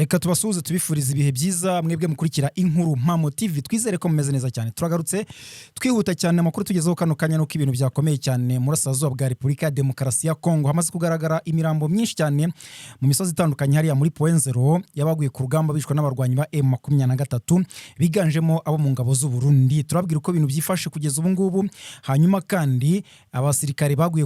reka tubasuhuze tubifuriza ibihe byiza mwebwe mukurikira inkuru Mpamo TV twizere ko mumeze neza cyane turagarutse twihuta cyane amakuru tugezeho kano kanya nuko ibintu byakomeye cyane muri Sazo bwa Republika ya Demokarasi ya Kongo hamaze kugaragara imirambo myinshi cyane mu misozi itandukanye hariya muri Point Zero yabaguye ku rugamba bishwe n'abarwanyi ba M23 biganjemo abo mu ngabo z'u Burundi turabwira uko ibintu byifashe kugeza ubu ngubu hanyuma kandi abasirikare baguye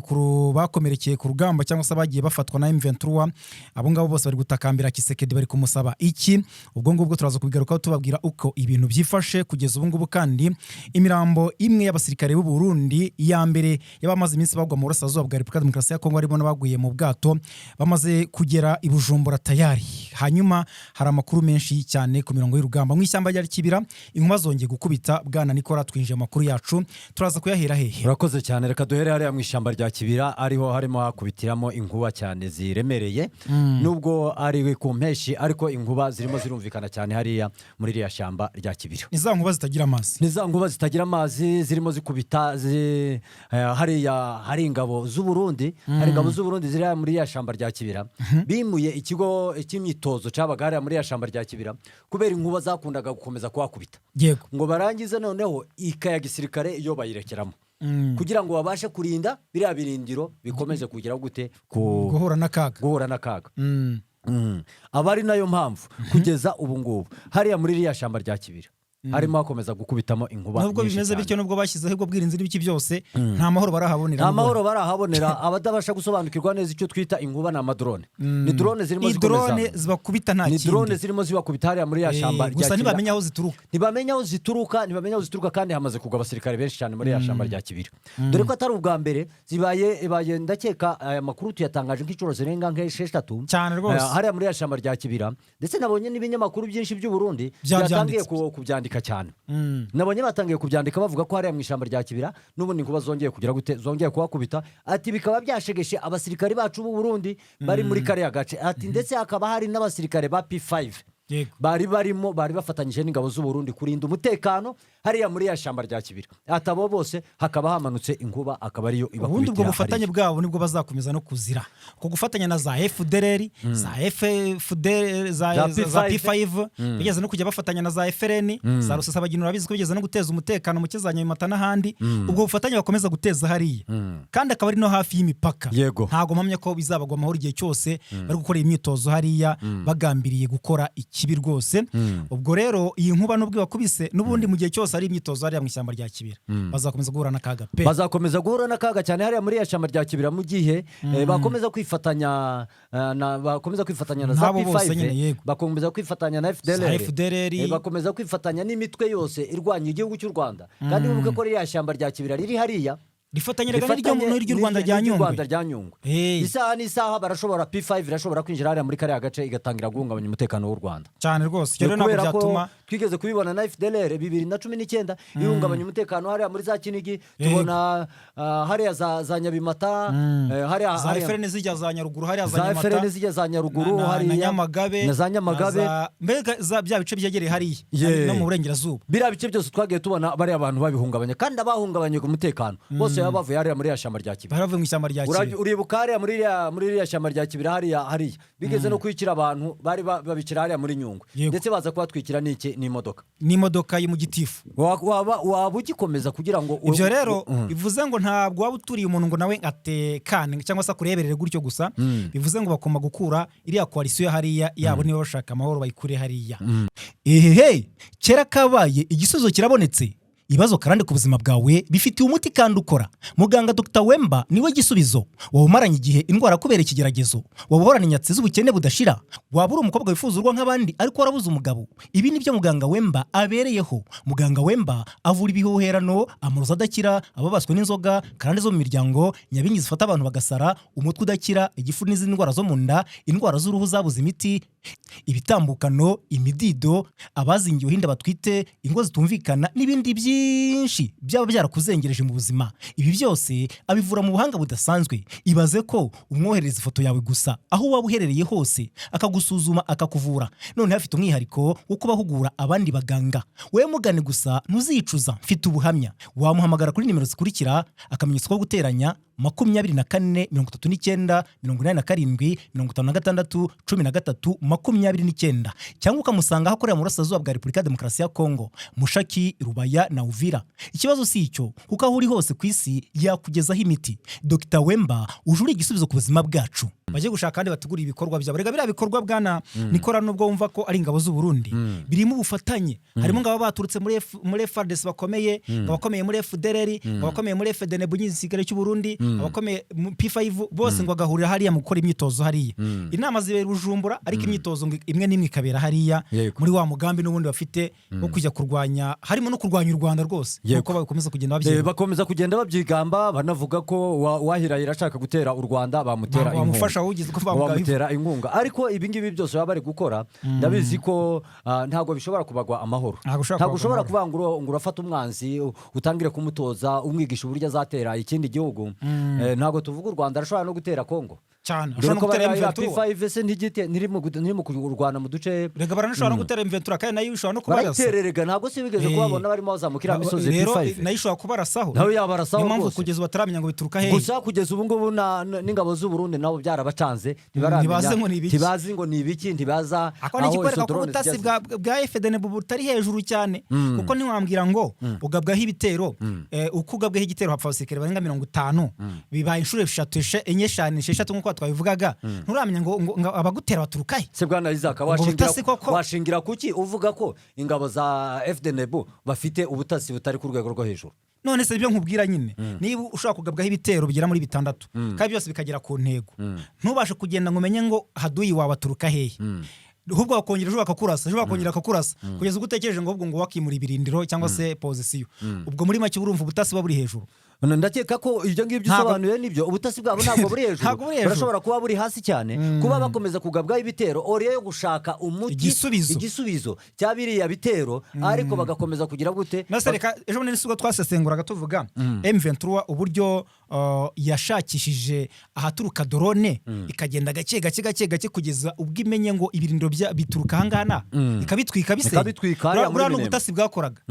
bakomerekeye ku rugamba cyangwa se bagiye bafatwa na M23 abo ngabo bose bari gutakambira Kisekedi bari kumusaba iki ubwo ngubwo turaza kubigarukaho tubabwira uko ibintu byifashe kugeza ubu ngubu kandi imirambo imwe y'abasirikare b'u Burundi ya mbere yabamaze iminsi bagwa mu Burasirazuba bwa Republika ya Demokarasi ya Kongo arimo nabaguye mu bwato bamaze kugera i Bujumbura tayari hanyuma hari amakuru menshi cyane ku mirongo y'urugamba mu ishyamba rya Kibira inkuba zongeye gukubita bwana Nikora twinjiye amakuru yacu turaza kuyahera hehe urakoze cyane reka duhere hariya mu ishyamba rya Kibira ariho harimo hakubitiramo inkuba cyane ziremereye nubwo ari ku mpeshi ariko inkuba zirimo zirumvikana cyane hariya muri iriya shyamba rya Kibira niza nkuba zitagira amazi niza nkuba zitagira amazi zirimo zikubita hariya hari ingabo z'u Burundi hari ingabo z'u Burundi ziri muri iriya shyamba rya Kibira bimuye ikigo cy'imyitozo cyabaga hariya muri iriya shyamba rya Kibira kubera inkuba zakundaga gukomeza kuhakubita yego ngo barangize noneho ikaya gisirikare iyo bayirekeramo kugira ngo babashe kurinda biriya birindiro bikomeze kugera gute guhura n'akaga abari nayo mpamvu kugeza ubu ngubu hariya muri iriya shyamba rya Kibira harimo hakomeza gukubitamo inkuba nubwo bimeze bityo nubwo bashyizeho ubwo bwirinzi n'ibiki byose nta mahoro barahabonera nta mahoro barahabonera abadabasha gusobanukirwa neza icyo twita inkuba na madrone ni drone zirimo zibakubita nta kindi ni drone zirimo zibakubita hariya muri ya shamba rya gusa ntibamenya aho zituruka kandi hamaze kugwa abasirikare benshi cyane muri ya shamba rya Kibira dore ko atari ubwa mbere zibaye ndakeka aya makuru tuyatangaje nk'icuro zirenga nk'esheshatu cyane rwose hariya muri ya shamba rya Kibira ndetse nabonye n'ibinyamakuru byinshi by'u Burundi byatangiye kubyandika cyane nabonye batangiye kubyandika bavuga ko hariya mu ishyamba rya Kibira n'ubundi inkuba zongeye kugira gute zongeye kuhakubita ati bikaba byashegeshe abasirikare bacu b'u Burundi bari muri kariya gace ati ndetse hakaba hari n'abasirikare ba P5 bari bafatanyije n'ingabo z'u Burundi kurinda umutekano hariya muri ya shyamba rya Kibira atabo bose hakaba hamanutse inkuba akaba ariyo ibakubitira ubundi ubwo bufatanye bwabo nibwo bazakomeza no kuzira ko gufatanya na za FDLR za FDL za P5 bigeze no kujya bafatanya na za FRN za Rusesabagina urabizi ko bigeze no guteza umutekano mu kizanya Mata n'ahandi ubwo bufatanye bakomeza guteza hariya kandi akaba ari no hafi y'imipaka ntago mpamya ko bizabagwa amahoro igihe cyose bari gukora imyitozo hariya bagambiriye gukora ikibi rwose ubwo rero iyi nkuba nubwo bakubise n'ubundi mu gihe cyose ari imyitozo hariya mu ishyamba rya Kibira bazakomeza guhura n'akaga bazakomeza guhura n'akaga cyane hariya muri ya shyamba rya Kibira mu gihe bakomeza kwifatanya na za P5 bakomeza kwifatanya na FDLR bakomeza kwifatanya n'imitwe yose irwanya igihugu cy'u Rwanda kandi wibuke ko ya shyamba rya Kibira riri hariya rifatanyiraga n'iryo Rwanda rya Nyungwe isaha n'isaha barashobora P5 irashobora kwinjira hariya muri kariya gace igatangira guhungabanya umutekano w'u Rwanda cyane rwose rero ntabwo byatuma twigeze kubibona na FDLR 2019 ihungabanya umutekano hariya muri za Kinigi tubona hariya za Nyabimata hariya za FRN zijya za Nyaruguru hariya za Nyamata za FRN zijya za Nyaruguru hariya na za Nyamagabe mbega za bya bice byegereye hariya no mu burengerazuba biriya bice byose twagiye tubona bari abantu babihungabanya kandi abahungabanye ku mutekano bose bavuye hariya muri ya shyamba rya Kibira baravuye mu ishyamba rya Kibira uribuka hariya muri iriya shyamba rya Kibira hariya bigeze no kwikira abantu bari babikira hariya muri Nyungwe ndetse baza kubatwikira n'imodoka y'umugitifu waba ugikomeza kugira ngo ibyo rero bivuze ngo ntabwo waba uturiye umuntu ngo nawe atekane cyangwa se akureberere gutyo gusa bivuze ngo bakoma gukura iriya koalisiyo hariya yabo niba bashaka amahoro bayikure hariya kera kabaye igisubizo kirabonetse ibibazo karande ku buzima bwawe bifitiye umuti kandi ukora muganga Dr Wemba niwe gisubizo waba umaranye igihe indwara kubera ikigeragezo waba uhorana inyatsi z'ubukene budashira waba uri umukobwa wifuza urwa nk'abandi ariko warabuze umugabo ibi nibyo muganga Wemba abereyeho muganga Wemba avura ibihuherano amarozi adakira ababaswe n'inzoga karande zo mu miryango nyabingi zifata abantu bagasara umutwe udakira igifu n'izindi ndwara zo mu nda indwara z'uruhu zabuze imiti ibitambukano imidido abazingiwe hinda batwite ingo zitumvikana n'ibindi byinshi byaba byarakuzengereje mu buzima ibi byose abivura mu buhanga budasanzwe ibaze ko umwohereza ifoto yawe gusa aho waba uherereye hose akagusuzuma akakuvura none hafite umwihariko wo kubahugura abandi baganga wewe mugane gusa ntuzicuza mfite ubuhamya wamuhamagara kuri nimero zikurikira akamenyetso ko guteranya 24 39 87 56 13 29 cyangwa ukamusanga aho akorera mu burasirazuba bwa Repubulika ya Demokarasi ya Kongo, Mushaki, Rubaya na Uvira. Ikibazo si icyo, kuko aho uri hose ku isi yakugezaho imiti. Dr Wemba ujuri igisubizo ku buzima bwacu. Baje gushaka kandi bategura ibikorwa byabo. Rega biriya bikorwa bwana Nikora nubwo wumva ko ari ingabo z'u Burundi, birimo ubufatanye. Harimo ngabo baturutse muri FARDC bakomeye, abakomeye muri FDLR, abakomeye muri FDN bunyizisigare cy'u Burundi, abakomeye P5 bose ngo gahurira hariya mu gukora imyitozo hariya. Inama zibera Bujumbura, ariko imyitozo imwe nimwe ikabera hariya muri wa mugambi n'ubundi bafite wo kujya kurwanya, harimo no kurwanya u Rwanda rwose. Uko bakomeza kugenda babyiga, bakomeza kugenda babyigamba, banavuga ko wahirahira ashaka gutera u Rwanda bamutera inkunga. Ariko ibi ngibi byose baba bari gukora, ndabizi ko ntago bishobora kubagwa amahoro. Ntago ushobora kuvuga ngo urafata umwanzi utangire kumutoza umwigisha uburyo azatera ikindi gihugu. Ntago tuvuga u Rwanda rashobora no gutera Kongo cyane. Ashobora no gutera P5 se ntirimo kurwana mu duce. Rega baranashobora no gutera M23 kandi nayo ishobora no kubarasa. Rega ntago se bigeze kubabona barimo bazamukira misozi P5. Nayo ishobora kubarasaho. Nayo yabarasaho. Impamvu kugeza bataramenya ngo bituruka hehe. Gusa kugeza ubu ngubu n'ingabo z'u Burundi nabo byarabacanze, ntibazi ngo ni ibiki, ntibaza aho izo drone ubutasi bwa FDN butari hejuru cyane. Kuko ntiwambwira ngo ugabwaho ibitero, uko ugabwaho igitero hapfa abasirikare barenga 50, bibaye inshuro 3 enye 5 6 nkuko twabivugaga. Nturamenya ngo abagutera baturuka he. Se bwana Isaac washingira kuki uvuga ko ingabo za FDN bafite ubutasi butari ku rwego rwo hejuru? None se ibyo nkubwira nyine, niba ushaka kugabwaho ibitero bigera muri 6 kandi byose bikagera ku ntego, ntubashe kugenda ngo umenye ngo haduyi wawe aturuka hehe. Ahubwo wakongera ejo bakakurasa kugeza ubwo utekereje ngo ubwo ngo wakimura ibirindiro cyangwa se pozisiyo. Ubwo muri make urumva ubutasi buri hejuru. Ndakeka ko ibyo ngibyo usobanuye nibyo, ubutasi bwabo ntabwo buri hejuru. Barashobora kuba buri hasi cyane, kuba bakomeza kugabwaho ibitero oriyo yo gushaka umuti, igisubizo cyabiriya bitero, ariko bagakomeza kugira gute. Nasereka ejo none sugo twasesenguraga tuvuga M23 uburyo yashakishije ahaturuka drone ikagenda gake kugeza ubwo imenye ngo ibirindiro bituruka hangana, ikabitwika bise. Bura no ubutasi bwakoraga.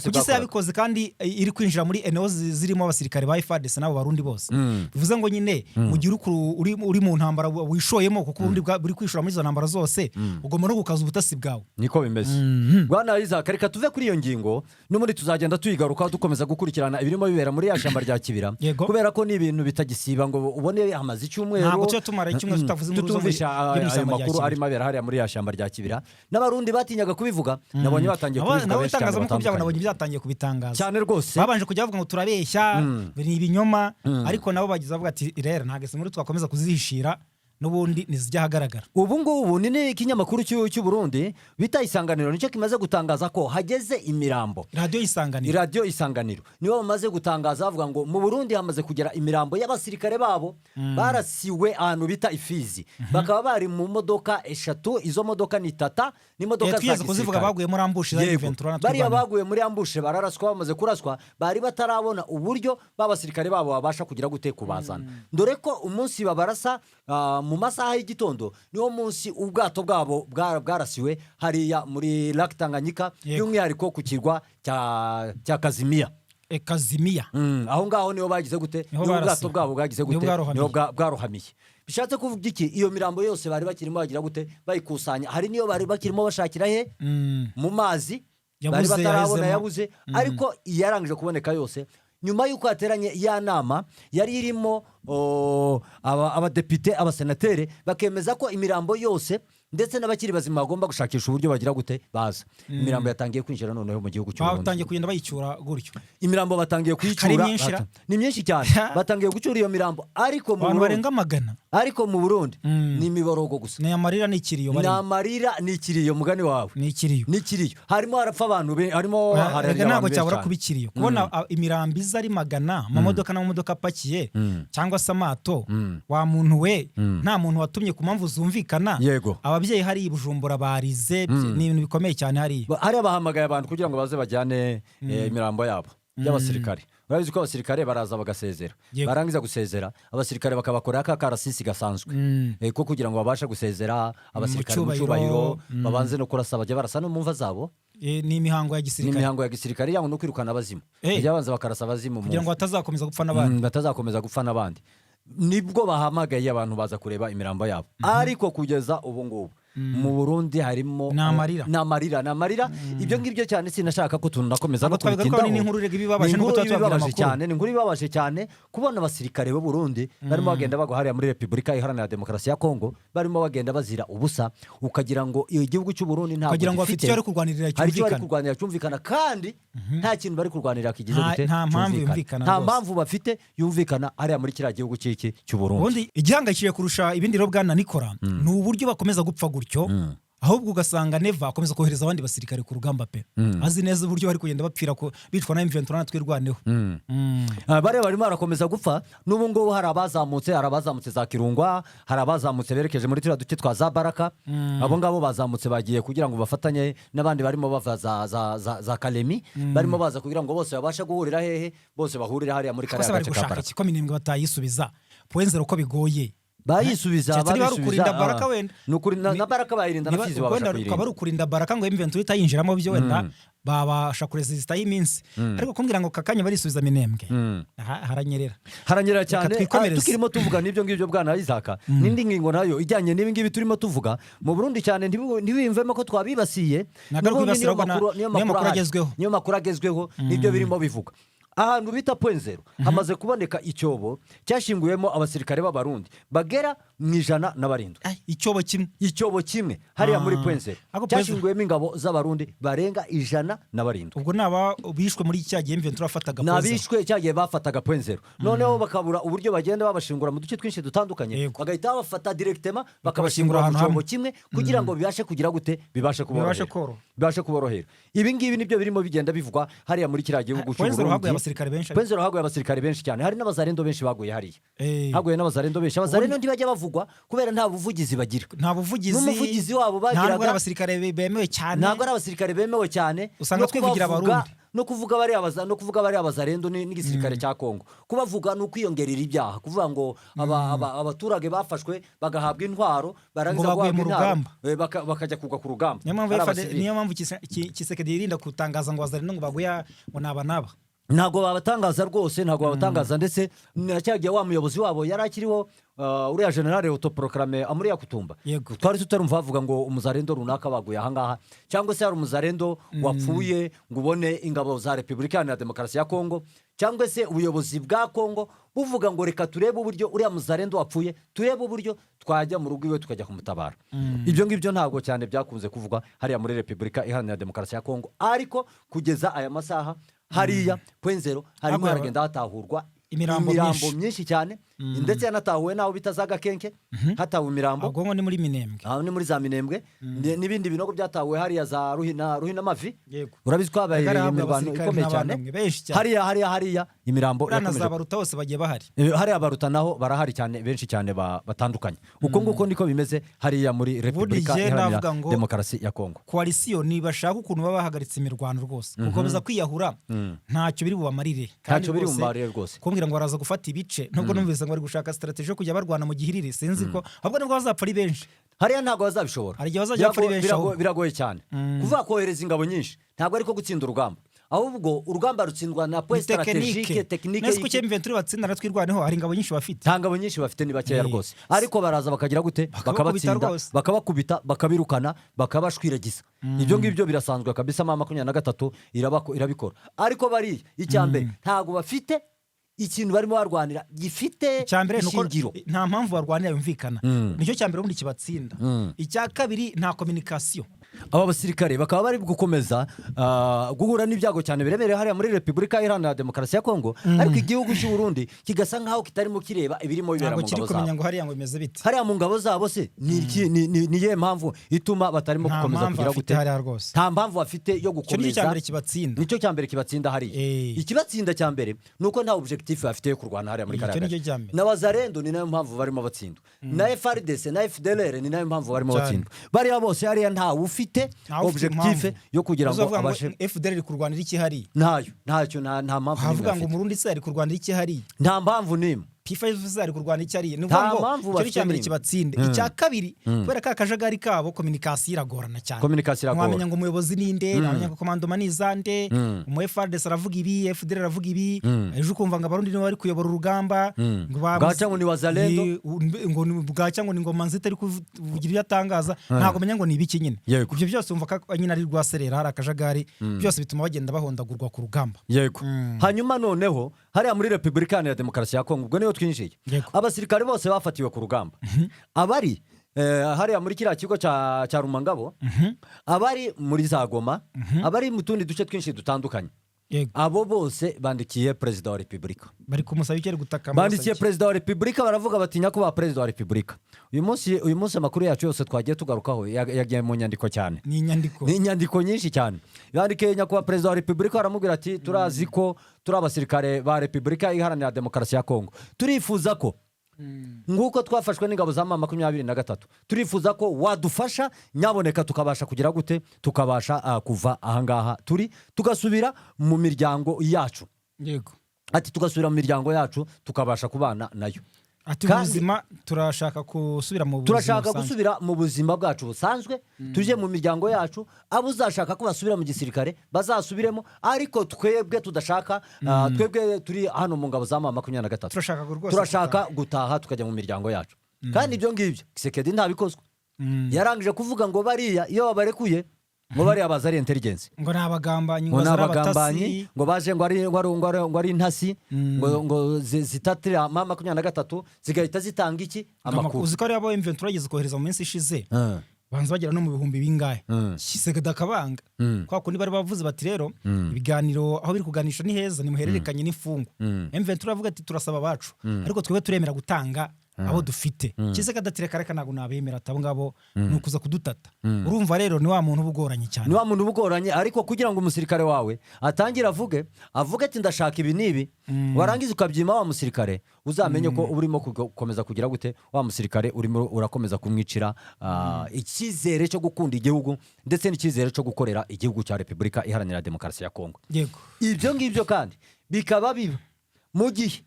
Kugisa yabikoze kandi iri kwinjira muri NO zirimo abasirikare ba FARDC nabo Barundi bose. Bivuze ngo nyine mu gihe uri mu ntambara wishoyemo, kuko ubundi buri kwishura muri zo ntambara zose, ugomba no gukaza ubutasi bwawe. Niko bimeze. Bwana Isaac, reka tuve kuri iyo ngingo n'ubundi tuzagenda tuyigaruka dukomeza gukurikirana ibirimo bibera muri ya shamba rya Kibira, kubera ko ni ibintu bitagisiba ngo ubone amazi cyumweru. Ntabwo cyo tumara icyumweru tutavuze mu ayo makuru ari mabera hariya muri ya shamba rya Kibira. N'abarundi batinyaga kubivuga, nabonye batangiye kubivuga benshi cyane. Nawe itangazamakuru nabonye byatangiye kubitangaza cyane rwose. Babanje kujya bavuga ngo turabeshya, ni ibinyoma, ariko nabo bagize bavuga ati rero ntabwo se muri twakomeza kuzihishira n'ubundi nizijya hagaragara. Ubu ngubu ni ikinyamakuru cy'u Burundi bita Isanganiro nicyo kimaze gutangaza ko hageze imirambo. Radio Isanganiro nibo bamaze gutangaza bavuga ngo mu Burundi hamaze kugera imirambo y'abasirikare babo barasiwe ahantu bita Ifizi. Bakaba bari mu modoka 3, izo modoka ni Tata, ni modoka za kuzivuga baguye muri ambushi za M23. Bari baguye muri ambushi bararaswa, bamaze kuraswa, bari batarabona uburyo babasirikare babo babasha kugira gute kubazana. Ndore ko umunsi babarasa mu masaha y'igitondo niwo munsi ubwato bwabo bwarasiwe hariya muri Lac Tanganyika, by'umwihariko ku kirwa cya Kazimiya. Aho ngaho niho bagize gute, ubwato bwabo bwagize gute, niho bwarohamiye. Bishatse kuvuga iki? Iyo mirambo yose bari bakirimo bagira gute bayikusanya, hari niyo bari bakirimo bashakira he mu mazi, bari batarabona yabuze, ariko yarangije kuboneka yose. Nyuma y'uko hateranye ya nama yari irimo abadepite, abasenateri, bakemeza ko imirambo yose ndetse n'abakiri bazima bagomba gushakisha uburyo bagira gute baza. Imirambo yatangiye kwinjira noneho mu gihugu cy'u Burundi. Batangiye kugenda bayicyura gutyo. Imirambo batangiye kuyicura. Ni myinshi cyane. Batangiye gucura iyo mirambo, ariko mu Burundi barenga magana. Ariko mu Burundi ni imiborogo gusa. Ni amarira n'ikiriyo bari. Ni amarira n'ikiriyo mugani wawe. N'ikiriyo. Harimo harapfa abantu harimo hararya ntabwo cyabura kubikiriyo. Kubona imirambo iza ari magana, amamodoka n'amamodoka apakiye cyangwa se amato, wa muntu we nta muntu watumye ku mpamvu zumvikana. Ababyeyi hari Bujumbura barize, ni ibintu bikomeye cyane hari. Hari abahamagaye abantu kugira ngo baze bajyane imirambo yabo y'abasirikare. Urabizi ko abasirikare baraza bagasezera, barangiza gusezera abasirikare bakabakorera ka karasisi gasanzwe ko kugira ngo babashe gusezera abasirikare mu cyubahiro, babanze no kurasa bajya barasa no mu mva zabo. ni imihango ya ni gisirikare imihango ya gisirikare yango no kwirukana abazimu bajya babanza bakarasa abazimu kugira ngo batazakomeza gupfa n'abandi batazakomeza gupfa n'abandi nibwo bahamagaye abantu baza kureba imirambo yabo ariko kugeza ubu ngubu mu Burundi harimo namarira ibyo ngibyo cyane sinashaka ko tunakomeza no kubitindaho ni inkuru ibibabaje nuko tubabaje cyane ni inkuru ibibabaje cyane kubona abasirikare b'u Burundi barimo bagenda bagwa hariya muri Repubulika Iharanira Demokarasi ya Kongo barimo bagenda bazira ubusa ukagira ngo igihugu cy'u Burundi ntabwo ukagira ngo afite icyo ari kurwanirira cyumvikana kandi nta kintu bari kurwanirira kigize gute nta mpamvu bafite yumvikana hariya muri kiriya gihugu cy'u Burundi ubundi igihangayikishije kurusha ibindi rero bwana Nikora ni uburyo bakomeza gupfa gutyo ahubwo ugasanga neva akomeza kohereza abandi basirikare ku rugamba pe azi neza uburyo bari kugenda bapfira ko bicwa na M23 natwe rwaneho bare barimo barakomeza gupfa n'ubu ngubu hari abazamutse za Kirungwa hari abazamutse berekeje muri turiya duce twa za Baraka abo ngabo bazamutse bagiye kugira ngo bafatanye n'abandi barimo bava za Kalemi barimo baza kugira ngo bose babashe guhurira hehe bose bahurira hariya muri kariya gace ka Baraka ko minembwe batayisubiza poenzero uko bigoye bayisubiza barukurinda Baraka wenda nukuri na Baraka bayirinda na Fizi babasha kuyirinda ukaba rukurinda Baraka ngo M23 itayinjiramo byo wenda babasha kuresista y'iminsi ariko kumbwira ngo kakanya barisubiza minembwe haranyerera cyane tukirimo tuvuga n'ibyo ngibyo bwana Isaac n'indi ngingo nayo ijyanye n'ibi ngibi turimo tuvuga mu Burundi cyane ntibimvemo ko twabibasiye niyo makuru agezweho nibyo birimo bivuga ahantu bita Poenzero hamaze kuboneka icyobo cyashinguyemo abasirikare b'abarundi bagera mu 107 icyobo kimwe hariya muri Poenzero cyashinguyemo ingabo z'abarundi barenga 107 ubwo naba bishwe muri cyagiye M23 afataga Poenzero nabishwe cyagiye bafataga Poenzero noneho bakabura uburyo bagenda babashingura mu duce twinshi dutandukanye bagahita bafata directement bakabashingura mu cyobo kimwe kugira ngo bibashe kugira gute bibashe kuborohera ibi ngibi nibyo birimo bigenda bivugwa hariya muri kiriya gihugu cy'u Poenzero haguye abasirikare benshi cyane hari n'abazarendo benshi baguye hariya haguye n'abazarendo benshi abazarendo ntibajya bavugwa kubera nta buvugizi bagira n'umuvugizi wabo bagiraga ntabwo ari abasirikare bemewe cyane usanga twivugira abarundi no kuvuga bari abazarendo n'igisirikare cya Kongo kubavuga no kwiyongerera ibyaha kuvuga ngo abaturage bafashwe bagahabwa intwaro barangiza guhabwa intwaro bakajya kugwa ku rugamba niyo mpamvu Kisekedi yirinda kutangaza ngo abazarendo ngo baguya ngo naba ntabwo babatangaza rwose ndetse cyagiye wa muyobozi wabo yari akiriho uriya generale autoproclame Amuri Yakutumba twari tutarumva bavuga ngo umuzarendo runaka baguye ahangaha cyangwa se hari umuzarendo wapfuye ngo ubone ingabo za Repubulika Iharanira Demokarasi ya Kongo cyangwa se ubuyobozi bwa Kongo buvuga ngo reka turebe uburyo uriya muzarendo wapfuye turebe uburyo twajya mu rugo iwe tukajya kumutabara ibyo ngibyo ntabwo cyane byakunze kuvugwa hariya muri Repubulika Iharanira Demokarasi ya Kongo ariko kugeza aya masaha hariya Poenzero harimo haragenda hatahurwa imirambo myinshi cyane ndetse yanatahuwe naho bitazaga kenke hatawe imirambo ahubwo ni muri minembwe ni muri za minembwe n'ibindi binogo byatahuwe hariya za ruhina mavi urabizi ko habaye imirwano ikomeye cyane hariya imirambo baruta bose bagiye bahari hariya baruta naho barahari cyane benshi cyane batandukanye uko nguko niko bimeze hariya muri Repubulika Iharanira Demokarasi ya Kongo coalition nibashaka ukuntu baba bahagaritse imirwano rwose gukomeza kwiyahura ntacyo biri bubamarire rwose kumbwira ngo baraza gufata ibice nubwo numvise ngo bari gushaka strategy yo kujya barwana mu gihirire sinzi ko ahubwo nibwo bazapfa ari benshi hariya ntabwo bazabishobora hari igihe bazajya bapfa ari benshi biragoye cyane kuvuga kohereza ingabo nyinshi ntabwo ariko gutsinda urugamba ahubwo urugamba rutsindwa na point strategique technique nese ko M23 batsinda natwirwaneho hari ingabo nyinshi bafite nta ngabo nyinshi bafite ni bakeya rwose ariko baraza bakagira gute bakabatsinda bakabakubita bakabirukana bakabashwiragiza ibyo ngibyo birasanzwe kabisa ma 23 irabikora ariko bari icyambere ntago bafite ikintu barimo barwanira gifite ishingiro nta mpamvu barwanira yumvikana nicyo cyambere ubundi kibatsinda icya kabiri nta communication aba basirikare bakaba bari gukomeza guhura n'ibyago cyane biremereye hariya muri Repubulika Iharanira Demokarasi ya Kongo ariko igihugu cy'u Burundi kigasa nkaho kitarimo kireba ibirimo bibera mu ngabo zabo ngo hariya ngo bimeze bite hariya mu ngabo zabo se ni ye mpamvu ituma batarimo gukomeza kugira gute nta mpamvu bafite yo gukomeza nicyo cyambere kibatsinda hariya ikibatsinda cyambere nuko nta objectif bafite yo kurwana hariya muri Karagara n'abazarendo ni nayo mpamvu barimo batsindwa na FARDC na FDLR ni nayo mpamvu barimo batsindwa bariya bose hariya nta ufite objectif yo kugira ngo abashe FDLR kurwanira iki hari ntacyo nta mpamvu havuga ngo Murundi se ari kurwanira iki hari nta mpamvu nimwe P5 ari kurwana icyo ari ni Nta ngo mpamvu icyo ni icya mbere bafite kibatsinde icya kabiri kubera ka kajagari kabo communication iragorana cyane Communication iragorana. wamenya ngo umuyobozi ninde wamenya ngo komandoma ni zande umu FRDC aravuga ibi FDL aravuga ibi ejo ukumva ngo abarundi nibo bari kuyobora urugamba bwaca ngo ni wazalendo ngo bwaca ngo ni ngoma nzita ari kuvugira ibyo atangaza ntabwo menya ngo ni ibiki nyine Yego. ibyo byose umva ko nyine ari rwaserera hari akajagari byose bituma bagenda bahondagurwa ku rugamba yego hanyuma noneho hariya muri Repubulika Iharanira Demokarasi ya Kongo ubwo niyo twinjiye Yego. abasirikare bose bafatiwe ku rugamba abari hariya muri kiriya kigo cya Rumangabo abari muri za Goma abari mu tundi duce twinshi dutandukanye Yego. abo bose bandikiye perezida wa Repubulika bari kumusaba icyo ari gutaka bandikiye perezida wa Repubulika baravuga bati nyakubahwa perezida wa Repubulika uyu munsi amakuru yacu yose twagiye tugarukaho yagiye mu nyandiko cyane ni inyandiko ni inyandiko nyinshi cyane yandikiye nyakubahwa perezida wa Repubulika baramubwira ati turazi ko turi abasirikare ba Repubulika Iharanira Demokarasi ya Kongo turifuza ko nguko twafashwe n'ingabo za M23 turifuza ko wadufasha nyaboneka tukabasha kugira gute tukabasha kuva ahangaha turi tugasubira mu miryango yacu yego ati tugasubira mu miryango yacu tukabasha kubana nayo ati ubuzima turashaka gusubira mu buzima turashaka gusubira mu buzima bwacu busanzwe tuje mu miryango yacu abo uzashaka ko basubira mu gisirikare bazasubiremo ariko twebwe tudashaka twebwe turi hano mu ngabo za M23 turashaka gutaha tukajya mu miryango yacu kandi ibyo ngibyo Kisekedi ntabikozwe yarangije kuvuga ngo bariya iyo babarekuye ngo bariya baza ari intelligence ngo nabagambanyi ngo nabagambanyi ngo baje ngo ari intasi ngo zitatira M23 zigahita zitanga iki amakuru uzi ko ari abo M23 yageze kohereza mu minsi ishize banza bagera no mu bihumbi bingahe Kisekedi akabanga kwa kundi bari bavuze bati rero ibiganiro aho biri kuganisha ni heza ni muhererekanye n'imfungu M23 avuga ati turasaba abacu ariko twebwe turemera gutanga abo dufite Kisekedi atireka reka ntabwo nabemera abo ngabo ni ukuza kudutata urumva rero ni wa muntu ubugoranye cyane ni wa muntu ubugoranye ariko kugira ngo umusirikare wawe atangire avuge ati ndashaka ibi n'ibi warangiza ukabyima wa musirikare uzamenye ko urimo gukomeza kugira gute wa musirikare urimo urakomeza kumwicira icyizere cyo gukunda igihugu ndetse n'icyizere cyo gukorera igihugu cya Repubulika Iharanira Demokarasi ya Kongo yego ibyo ngibyo kandi bikaba biba mu gihe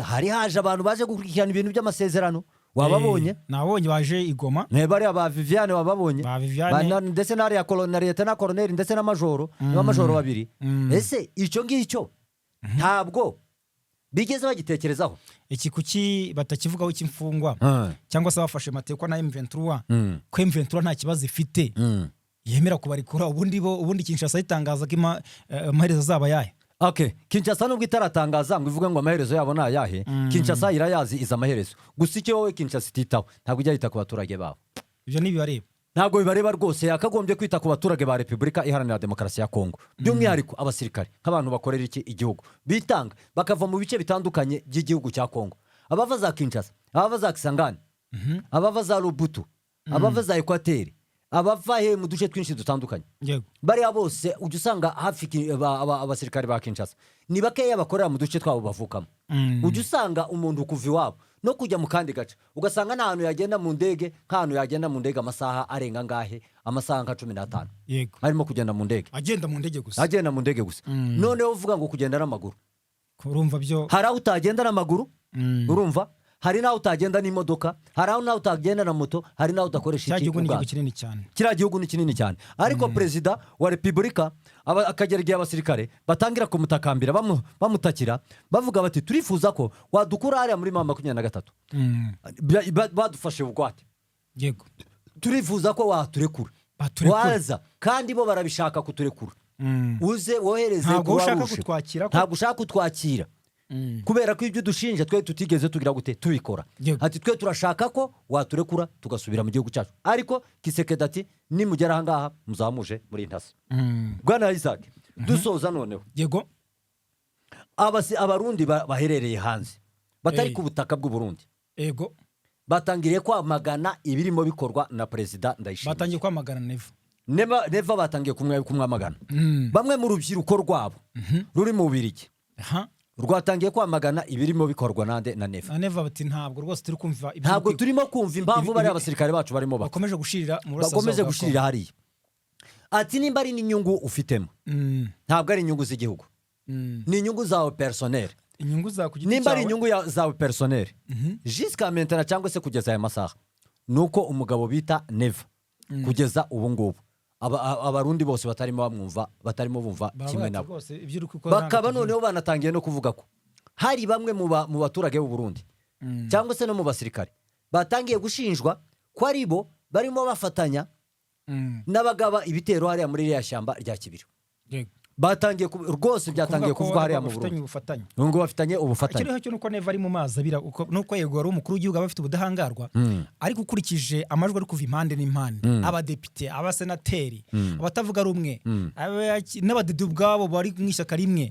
hari haje abantu baje gukurikirana ibintu by'amasezerano wababonye nabonye baje igoma bariya ba Viviane wababonye ndetse n'ariya leta na koroneri ndetse n'amajoro n'amajoro babiri ese icyo ngicyo ntabwo bigeze bagitekerezaho iki kuki batakivugaho cy'imfungwa cyangwa se bafashe matekwa na M23 ko M23 nta kibazo ifite yemera kubarikura ubundi Kinshasa itangaza ko amaherezo azaba yahe Okay, Kinshasa nubwo itaratangaza ngo ivuga ngo amaherezo yabo na yahe Kinshasa irayazi iza amaherezo gusa icyo wowe Kinshasa ititaho ntabwo ijya yita ku baturage babo ibyo nibibareba ntabwo bibareba rwose yakagombye kwita ku baturage ba Repubulika Iharanira Demokarasi ya Kongo by'umwihariko abasirikare nk'abantu bakorera iki igihugu bitanga bakava mu bice bitandukanye by'igihugu cya Kongo abava za Kinshasa abava za Kisangani abava za Lubutu abava za Ekwateri abava mu duce twinshi dutandukanye bariya bose ujya usanga hafi abasirikare ba Kinshasa ni bakeya bakorera mu duce twabo bavukamo ujya usanga umuntu kuva iwabo no kujya mu kandi gace ugasanga n'ahantu yagenda mu ndege nk'ahantu yagenda mu ndege amasaha arenga ngahe amasaha nka 15 arimo kugenda mu ndege agenda mu ndege gusa noneho uvuga ngo kugenda n'amaguru urumva byo hari aho utagenda n'amaguru urumva hari naho utagenda n'imodoka hari naho utagenda na moto hari naho udakoresha iki kiriya gihugu ni kinini cyane ariko perezida wa Repubulika akagera igihe abasirikare batangira kumutakambira bamutakira bavuga bati turifuza ko wadukura hariya muri M23 badufashe bugwate yego turifuza ko waturekura waza kandi bo barabishaka kuturekura uze wohereze ntabwo ushaka kutwakira kubera ko ibyo dushinja twe tutigeze tugira gute tubikora ati twe turashaka ko waturekura tugasubira mu gihugu cyacu ariko Kisekedi ati nimugera ahangaha muzamuje muri intasi Bwana Isaac dusoza noneho yego abarundi baherereye hanze batari ku butaka bw'u Burundi yego batangiriye kwamagana ibirimo bikorwa na perezida Ndayishimiye batangiye kwamagana neva batangiye kumwamagana bamwe mu rubyiruko rwabo ruri mu Bubiligi rwatangiye kwamagana ibirimo bikorwa nande na Neva bati ntabwo rwose turi kumva ntabwo turimo kumva impamvu bari abasirikare bacu barimo bakomeje gushirira mu bakomeje gushirira hariya ati nimba ari n'inyungu ufitemo ntabwo ari inyungu z'igihugu ni inyungu zawe personnel inyungu za ku giti nimba ari cyawe. inyungu zawe personnel jusqu'à maintenant cyangwa se kugeza aya masaha nuko umugabo bita Neva kugeza ubu ngubu abarundi bose batarimo bumva kimwe nabo bakaba noneho banatangiye no kuvuga ko hari bamwe mu baturage b'u Burundi cyangwa se no mu basirikare batangiye gushinjwa ko ari bo barimo bafatanya n'abagaba ibitero hariya muri iriya shyamba rya Kibira. Batangiye rwose byatangiye kuvuga hariya mu Burundi ngo bafitanye ubufatanye. Kiriho cyo nuko Neva ari mu mazi abira nuko yego ari umukuru w'igihugu abafite ubudahangarwa ariko ukurikije amajwi ari kuva impande n'impande abadepite abasenateri abatavuga rumwe n'abadede ubwabo bari mu ishyaka rimwe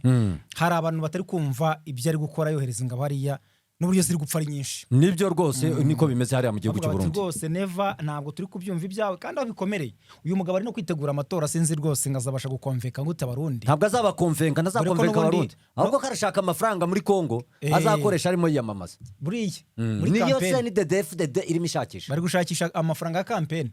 hari abantu batari kumva ibyo ari gukora yohereza ingabo hariya n'uburyo ziri gupfa ari nyinshi. Nibyo rwose niko bimeze hariya mu gihugu cy'u Burundi. Rwose Neva ntabwo turi kubyumva ibyawe kandi aho bikomereye uyu mugabo ari no kwitegura amatora sinzi rwose ngazabasha gukonveka ngute abarundi. Ntabwo azabakonvenka ntazakonvenka abarundi ahubwo karashaka amafaranga muri Kongo azakoresha arimo yiyamamaza buriya muri niyo campaign se ni DDFDD irimo ishakisha bari gushakisha amafaranga ya campaign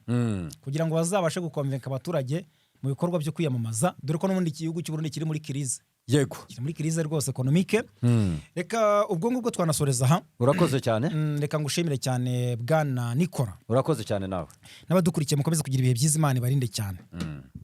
kugira ngo bazabashe gukonvenka abaturage mu bikorwa byo kwiyamamaza dore ko n'ubundi igihugu cy'u Burundi kiri muri crise. Yego kiri muri crise rwose economique. Reka ubwo ngubwo twanasoreza aha. Urakoze cyane. Reka ngushimire cyane bwana Nikora. Urakoze cyane nawe n'abadukurikiye mukomeze kugira ibihe byiza Imana ibarinde cyane.